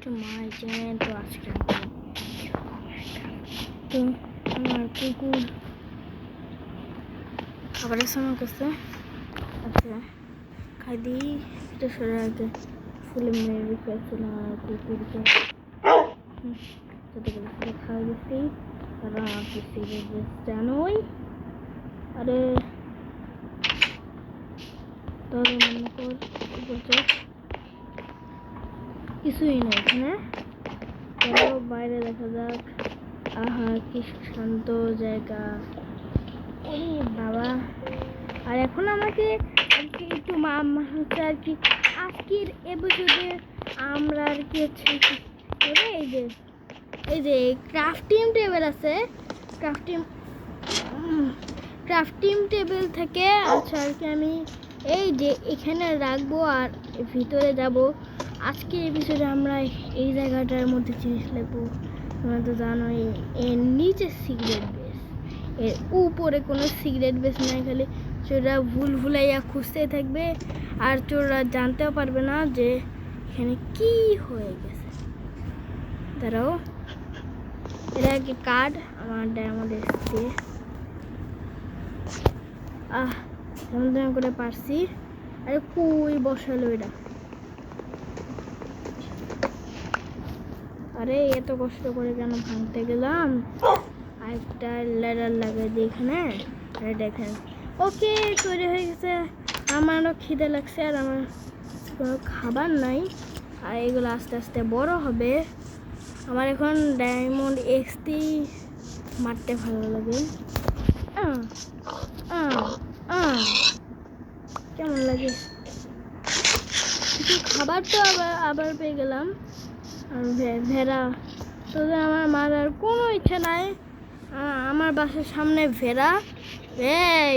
to my channel. তো আজকে তো আমার কুকুর খাবারের সময় করছে। আচ্ছা খাই দিই একটু সরে আগে ফুলে মেরে রেখেছিলাম আর কুকুরকে যতগুলো ফুলে খাওয়া দিচ্ছি। কারণ আপনি সিরিয়াস জানোই। আরে তাহলে মনে কর কিছুই নেই এখানে। চলো বাইরে দেখা যাক। আহা কি শান্ত জায়গা, ওরে বাবা। আর এখন আমাকে একটু হচ্ছে আর কি আজকের এপিসোডে আমরা আর কি হচ্ছে এই যে ক্রাফটিং টেবিল আছে, ক্রাফটিং টেবিল থেকে আচ্ছা আর কি আমি এই যে এখানে রাখবো আর ভিতরে যাব। আজকের এপিসোডে আমরা এই জায়গাটার মধ্যে জিনিস লিখবো। তোমরা তো জানোই এর নিচে সিগারেট বেস, এর উপরে কোনো সিগারেট বেস নাই। খালি চোররা ভুলাইয়া খুঁজতেই থাকবে আর চোররা জানতেও পারবে না যে এখানে কি হয়ে গেছে। দাঁড়াও, এটা কি কার্ড আমার ডায়মন্ড এসছে। যেমন করে পারছি। আরে কই বসালো এটা? আরে এত কষ্ট করে কেন ভাঙতে গেলাম? আরেকটা লেডার লাগাই দিই এখানে। আরে দেখেন ওকে তৈরি হয়ে গেছে। আমারও খিদে লাগছে আর আমার কোনো খাবার নাই। আর এগুলো আস্তে আস্তে বড় হবে। আমার এখন ডায়মন্ড এক্সটি মারতে ভালো লাগে। কেমন লাগে? কিছু খাবার তো আবার পেয়ে গেলাম। আর ভেড়া তো আমার মারার কোনো ইচ্ছা নাই। আমার বাসার সামনে ভেড়া,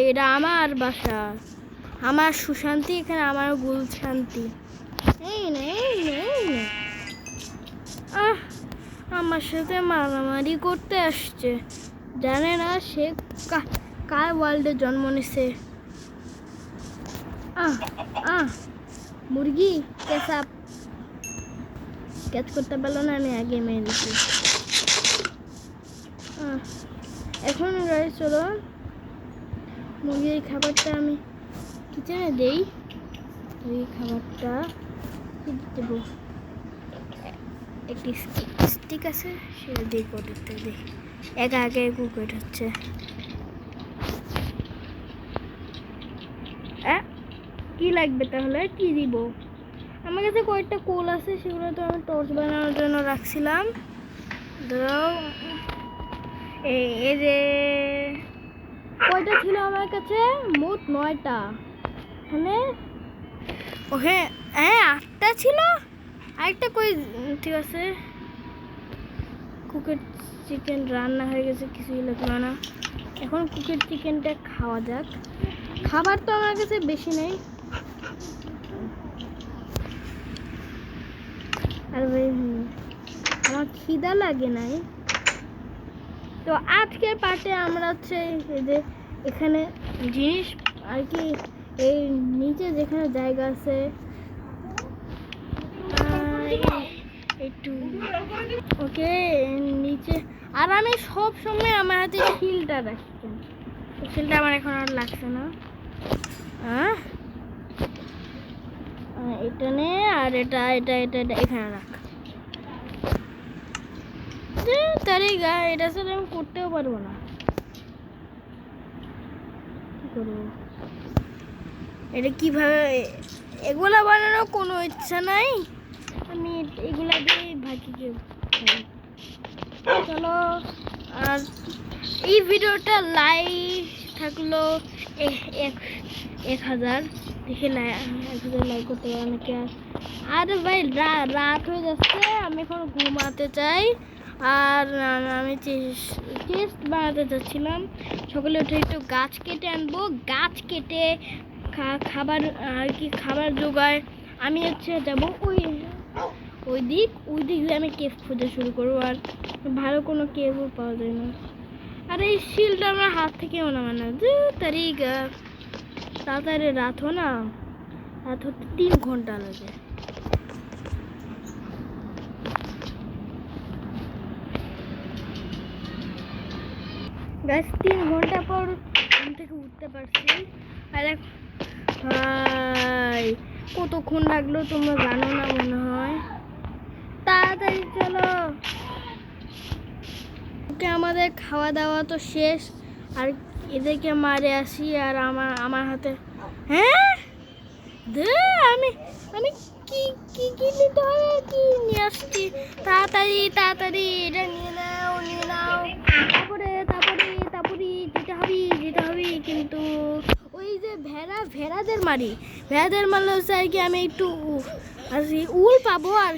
এটা আমার বাসা, আমার সুশান্তি, এখানে আমার গুল শান্তি। এই নেই আমার সাথে মারামারি করতে আসছে। জানে না সে কার ওয়ার্ল্ডে জন্ম নিছে। মুরগি কেসাপ ক্যাচ করতে পারলো না, আমি আগে মেরে দিচ্ছি। এখন গাড়ি চলো মুরগির খাবারটা আমি কিচেনে দেই। মুরগির খাবারটা দেবো, একটি স্টিক আছে সেটা দিয়ে করতে দেখি। আগে কুকুর হচ্ছে। কি লাগবে তাহলে? কি দিব? আমার কাছে কয়েকটা কোল আছে, সেগুলো তো আমি টর্চ বানানোর জন্য রাখছিলাম। ধরো এই যে কয়টা ছিল আমার কাছে? মোট 9টা। এখানে ওকে 8টা ছিল। আরেকটা কই? ঠিক আছে, কুকের চিকেন রান্না হয়ে গেছে, কিছুই লাগলো না। এখন কুকের চিকেনটা খাওয়া যাক। খাবার তো আমার কাছে বেশি নেই। আর আমার খিদা লাগে নাই। তো আজকের পার্টে আমরা হচ্ছে এই যে এখানে জিনিস আর কি এই নিচে যেখানে জায়গা আছে একটু ওকে নিচে। আর আমি সব সময় আমার হাতে শিলটা রাখছি। শিলটা আমার এখন আর লাগছে না। এটা নে আর এটা এখানে রাখ। এটা সাথে আমি করতেও পারবো না। কি করবো? এটা কিভাবে? এগুলা বানানোর কোনো ইচ্ছা নাই। আমি এগুলা দিয়ে ভাগিকে খাই। চলো, আর এই ভিডিওটা লাইক থাকলো 1000 দেখে 1000 লাইক করতে পারে অনেকে। আর ভাই রাত হয়ে যাচ্ছে, আমি এখন ঘুমাতে চাই। আর আমি চেস্ট বানাতে চাচ্ছিলাম। সকালে উঠে একটু গাছ কেটে আনবো, গাছ কেটে খাবার আর কি খাবার জোগায় আমি হচ্ছে যাবো ওই দিক দিয়ে আমি কেভ খোঁজা শুরু করবো। আর ভালো কোনো কেভও পাওয়া যায় না। আর এই শিলটা আমার হাত থেকেও না মানে তাড়াতাড়ি রাত হো না, রাত হতে 3 ঘন্টা লাগে। গাছ 3 ঘন্টা পর ঘুম থেকে উঠতে পারছি। আর ভাই কতক্ষণ লাগলো তোমরা জানো না মনে হয়। তাড়াতাড়ি চলো। ওকে আমাদের খাওয়া দাওয়া তো শেষ, আর এদেরকে মারে আসি। আর আমার হাতে হ্যাঁ আমি আমি কি কি কি নিতে হবে, কি নিয়ে আসছি। তাড়াতাড়ি তাড়াতাড়ি এটা নিয়ে নাও। তারপরে যেতে হবে কিন্তু ওই যে ভেড়াদের মারলে হচ্ছে আর কি আমি একটু উল পাবো। আর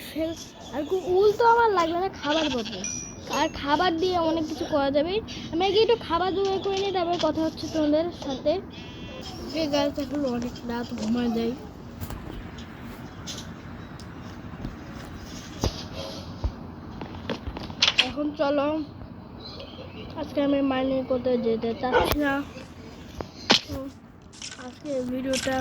উল তো আমার লাগবে না, খাবার পাবো। আর খাবার দিয়ে অনেক কিছু করা যাবে। আমি আগে একটু খাবার জোগাড় করে নিই, তারপরে কথা হচ্ছে তোমাদের সাথে। এই গাছ এখন অনেক রাত ঘুমায় যায়। এখন চলো, আজকে আমি মাইনিং করতে যেতে চাচ্ছি না। আজকে ভিডিওটা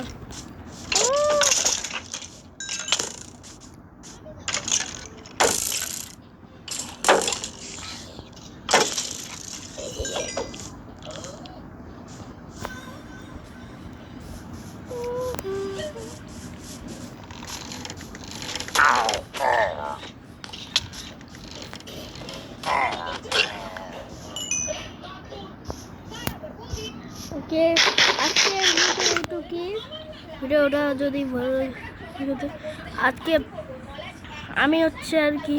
ওকে, আজকে ভিডিওটা যদি ভালো আজকে আমি হচ্ছে আর কি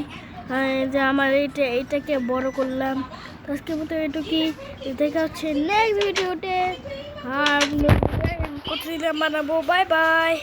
যে আমার এইটাকে বড় করলাম। আজকে মতো এটুকুই, দেখা হচ্ছে নেক্সট ভিডিওতে। আর প্রতিদিন বানাবো। Bye bye.